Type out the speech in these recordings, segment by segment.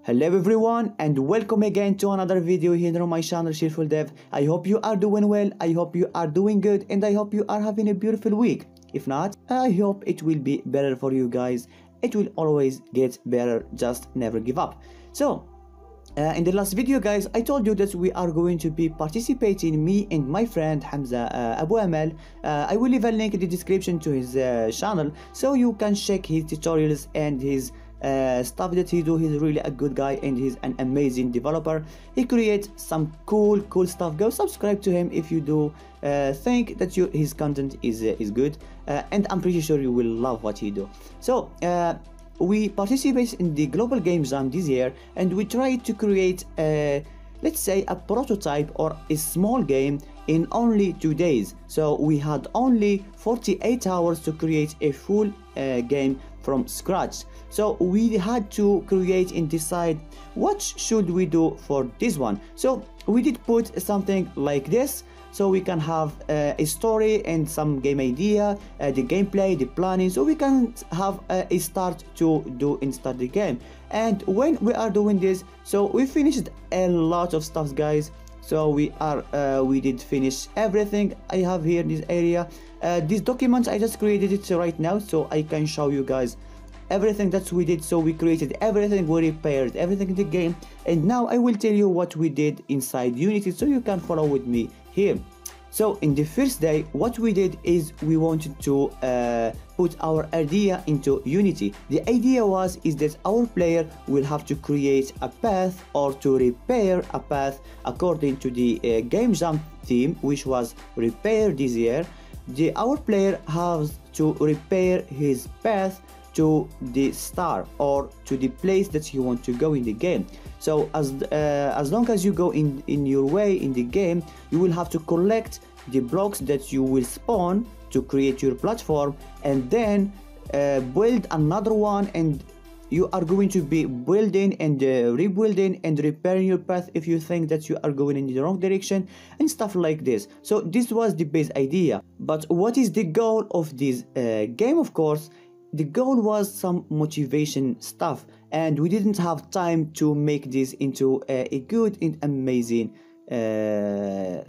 Hello everyone and welcome again to another video here on my channel Cheerfuldev. I hope you are doing well, I hope you are doing good, and I hope you are having a beautiful week. If not, I hope it will be better for you guys. It will always get better, just never give up. So in the last video guys, I told you that we are going to be participating, me and my friend Hamza Abouamal. I will leave a link in the description to his channel so you can check his tutorials and his stuff that he do. He's really a good guy and he's an amazing developer. He creates some cool stuff. Go subscribe to him if you do think that his content is good, and I'm pretty sure you will love what he do. So we participate in the global game jam this year, and we try to create let's say a prototype or a small game in only 2 days. So we had only 48 hours to create a full game from scratch. So we had to create and decide what should we do for this one. So we did put something like this, so we can have a story and some game idea, the gameplay, the planning, so we can have a start to do and start the game. And when we are doing this, so we finished a lot of stuff guys. So we did finish everything I have here in this area. This document I just created it right now so I can show you guys everything that we did. So we created everything, we repaired everything in the game, and now I will tell you what we did inside Unity so you can follow with me here. So in the first day, what we did is we wanted to put our idea into Unity. The idea is that our player will have to create a path or to repair a path according to the game jam theme, which was repair this year. Our player has to repair his path to the star or to the place that you want to go in the game. So as long as you go in your way in the game, you will have to collect the blocks that you will spawn to create your platform, and then build another one, and you are going to be building and rebuilding and repairing your path if you think that you are going in the wrong direction and stuff like this. So this was the base idea. But what is the goal of this game? Of course, the goal was some motivation stuff, and we didn't have time to make this into a good and amazing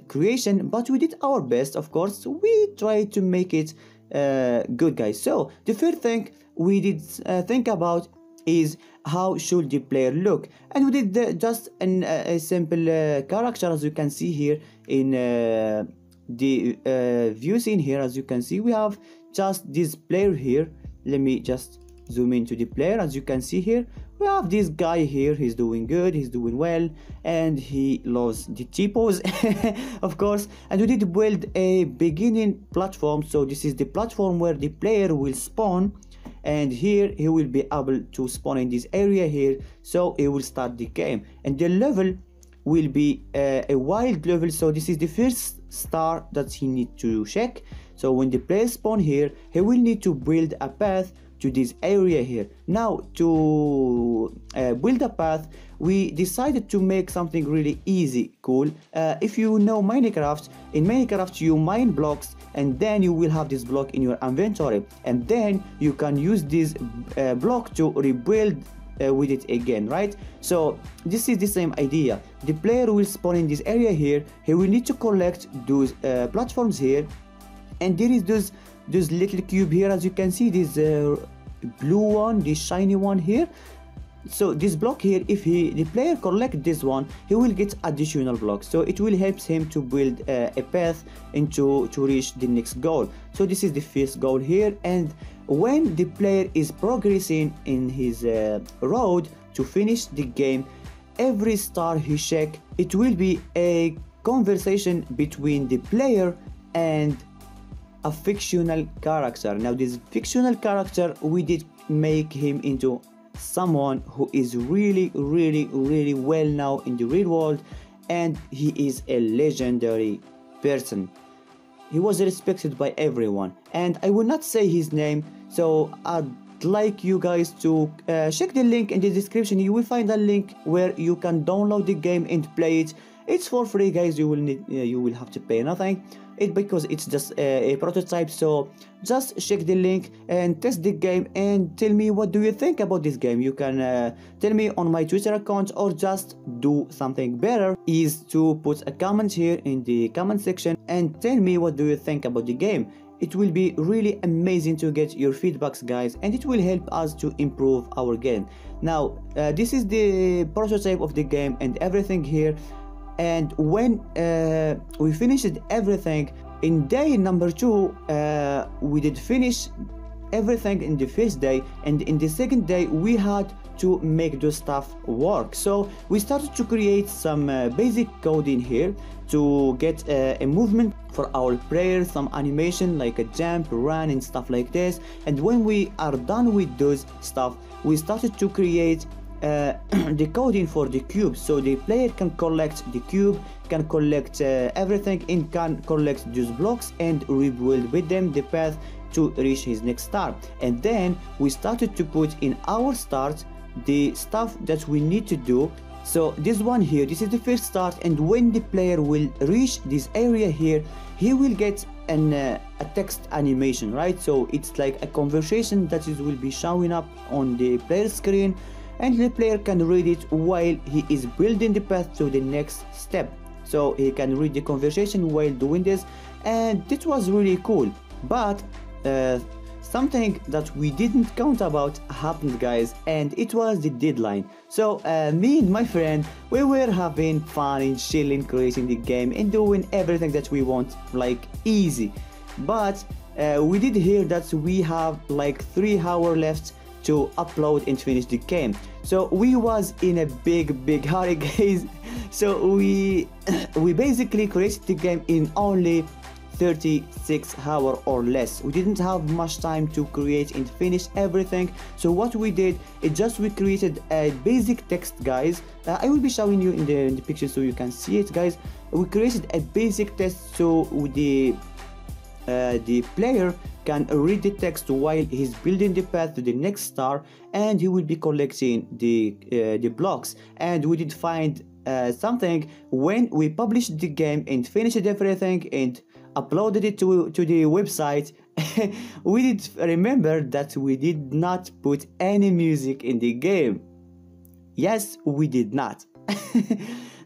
creation, but we did our best. Of course, we tried to make it good guys. So the first thing we did think about is how should the player look, and we did just a simple character, as you can see here in the view scene here. As you can see, we have just this player here. Let me just zoom into the player. As you can see here, we have this guy here. He's doing good, he's doing well, and he loves the T-pose of course. And we did build a beginning platform. So this is the platform where the player will spawn, and here he will be able to spawn in this area here, so he will start the game. And the level will be a wild level, so this is the first star that he need to check. So when the player spawn here, he will need to build a path to this area here. Now to build a path, we decided to make something really easy, cool. If you know Minecraft, in Minecraft you mine blocks, and then you will have this block in your inventory, and then you can use this block to rebuild with it again, right? So this is the same idea. The player will spawn in this area here. He will need to collect those platforms here, and there is this little cube here. As you can see, this blue one, this shiny one here. So this block here, if the player collect this one, he will get additional blocks, so it will help him to build a path into to reach the next goal. So this is the first goal here, and when the player is progressing in his road to finish the game, every star he check, it will be a conversation between the player and a fictional character. Now this fictional character, we did make him into someone who is really well known in the real world, and he is a legendary person. He was respected by everyone, and I will not say his name, so I'd like you guys to check the link in the description. You will find a link where you can download the game and play it. It's for free, guys. You will have to pay nothing. Because it's just a prototype. So just check the link and test the game and tell me what do you think about this game. You can tell me on my Twitter account, or just do something better is to put a comment here in the comment section and tell me what do you think about the game. It will be really amazing to get your feedbacks, guys, and it will help us to improve our game. Now this is the prototype of the game and everything here. And when we finished everything in day number 2, we did finish everything in the first day, and in the second day we had to make the stuff work. So we started to create some basic code in here to get a movement for our player, some animation like a jump, run and stuff like this. And when we are done with those stuff, we started to create the coding for the cube, so the player can collect the cube, can collect everything, and can collect those blocks and rebuild with them the path to reach his next star. And then we started to put in our start the stuff that we need to do. So this one here, this is the first start, and when the player will reach this area here, he will get a text animation, right? So it's like a conversation that will be showing up on the player screen, and the player can read it while he is building the path to the next step. So he can read the conversation while doing this, and this was really cool. But something that we didn't count about happened, guys, and it was the deadline. So me and my friend, we were having fun and chilling, creating the game and doing everything that we want, like easy. But we did hear that we have like 3 hours left to upload and finish the game. So we was in a big hurry, guys. So we basically created the game in only 36 hours or less. We didn't have much time to create and finish everything. So what we did is just we created a basic text, guys. I will be showing you in the picture so you can see it, guys. We created a basic text so the player can read the text while he's building the path to the next star, and he will be collecting the blocks. And we did find something when we published the game and finished everything and uploaded it to the website. We did remember that we did not put any music in the game. Yes, we did not.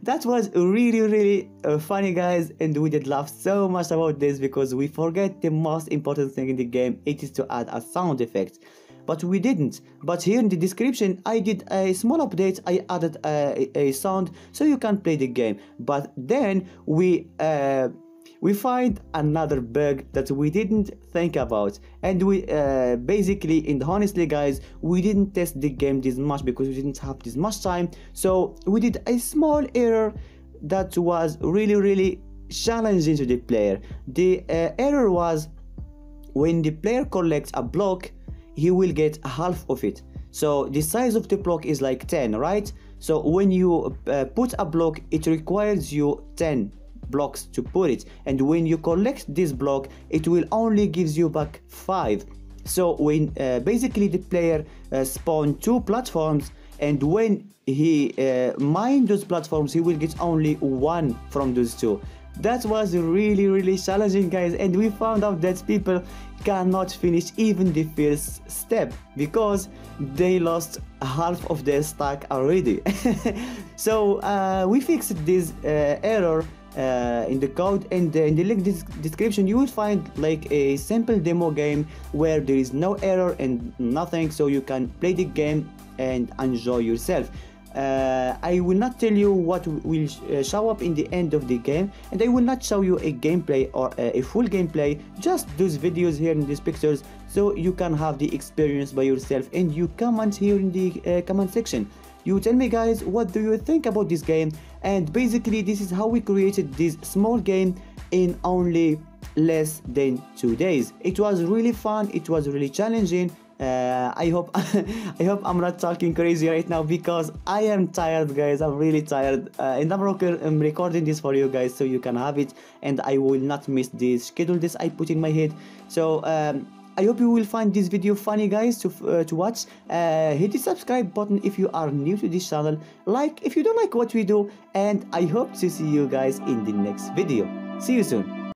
That was really funny, guys, and we did laugh so much about this because we forget the most important thing in the game. It is to add a sound effect, but we didn't. But here in the description I did a small update. I added a sound so you can play the game. But then we find another bug that we didn't think about, and we basically, and honestly, guys, we didn't test the game this much because we didn't have this much time. So we did a small error that was really challenging to the player. The error was when the player collects a block, he will get half of it. So the size of the block is like 10, right? So when you put a block, it requires you 10 blocks to put it, and when you collect this block, it will only gives you back 5. So when basically the player spawn 2 platforms, and when he mine those platforms, he will get only 1 from those 2. That was really challenging, guys, and we found out that people cannot finish even the first step because they lost half of their stack already. So we fixed this error in the code, and in the link description you will find like a simple demo game where there is no error and nothing, so you can play the game and enjoy yourself. I will not tell you what will show up in the end of the game, and I will not show you a gameplay or a full gameplay, just those videos here in these pictures, so you can have the experience by yourself. And you comment here in the comment section. You tell me, guys, what do you think about this game? And basically this is how we created this small game in only less than 2 days. It was really fun, it was really challenging. I hope I'm not talking crazy right now because I am tired, guys. I'm really tired, and I'm recording this for you guys so you can have it, and I will not miss the schedule this I put in my head. So I hope you will find this video funny, guys, to watch. Hit the subscribe button if you are new to this channel, like if you don't like what we do, and I hope to see you guys in the next video. See you soon.